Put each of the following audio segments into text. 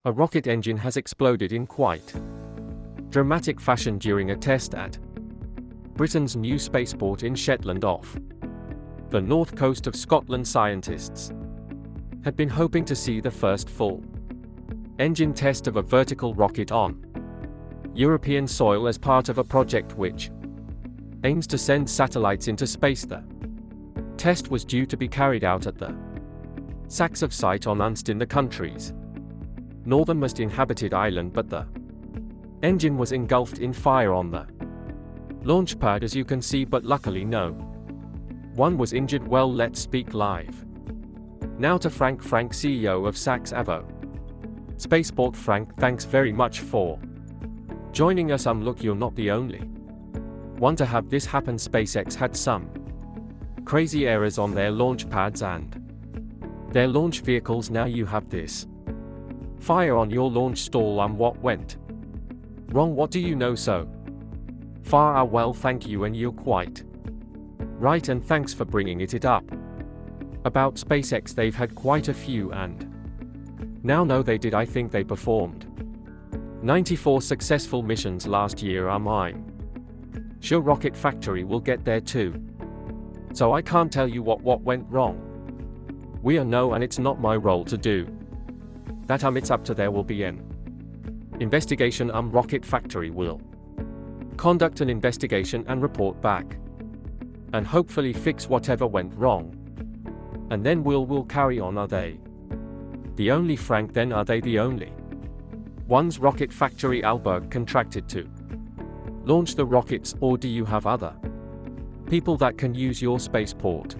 A rocket engine has exploded in quite dramatic fashion during a test at Britain's new spaceport in Shetland off the north coast of Scotland. Scientists had been hoping to see the first full engine test of a vertical rocket on European soil as part of a project which aims to send satellites into space. The test was due to be carried out at the Saxov site on Unst in the country's northernmost inhabited island, but the engine was engulfed in fire on the launch pad, as you can see, but luckily no one was injured. Well, let's speak live now to Frank, CEO of Saxavo Spaceport. Frank, thanks very much for joining us. Look, you're not the only one to have this happen. SpaceX had some crazy errors on their launch pads and their launch vehicles. Now you have this fire on your launch stall. What went wrong? What do you know so far? Well, thank you, and you're quite right, and thanks for bringing it up. About SpaceX, they've had quite a few, and now no, they did. I think they performed 94 successful missions last year. I'm sure Rocket Factory will get there too. So I can't tell you what went wrong. We know, and it's not my role to do that. It's up to there will be an investigation. Rocket Factory will conduct an investigation and report back, and hopefully fix whatever went wrong. And then we'll carry on. Are they the only, Frank? Then are they the only ones Rocket Factory Augsburg contracted to launch the rockets, or do you have other people that can use your spaceport?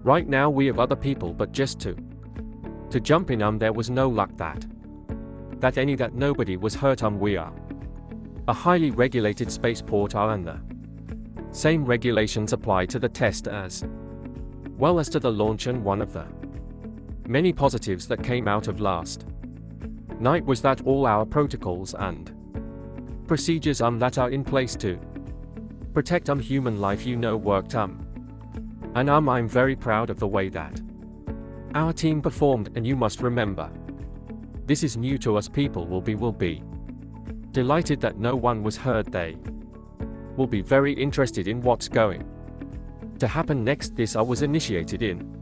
Right now we have other people, but just to jump in. There was no luck that nobody was hurt. We are a highly regulated spaceport, and the same regulations apply to the test as well as to the launch. And one of the many positives that came out of last night was that all our protocols and procedures that are in place to protect human life worked. And I'm very proud of the way that our team performed. And you must remember, this is new to us. People will be delighted that no one was hurt. They will be very interested in what's going to happen next. This was initiated in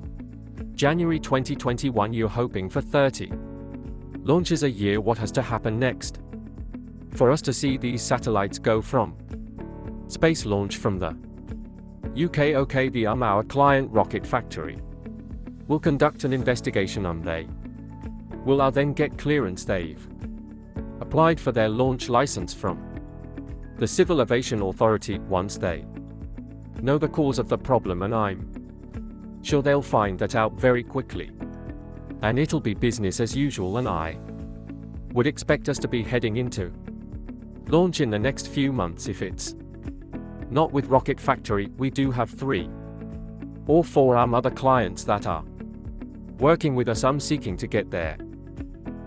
January 2021. You're hoping for 30 launches a year. What has to happen next for us to see these satellites go from space? Launch from the UK. Okay, our client Rocket Factory will conduct an investigation. They will then get clearance. They've applied for their launch license from the Civil Aviation Authority. Once they know the cause of the problem, and I'm sure they'll find that out very quickly, and it'll be business as usual. And I would expect us to be heading into launch in the next few months. If it's not with Rocket Factory, we do have 3 or 4 other clients that are working with us. Seeking to get their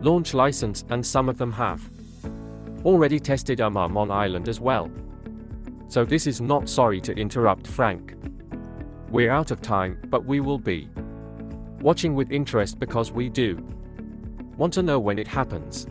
launch license, and some of them have already tested on island as well. So this is not, sorry to interrupt, Frank. We're out of time, but we will be watching with interest because we do want to know when it happens.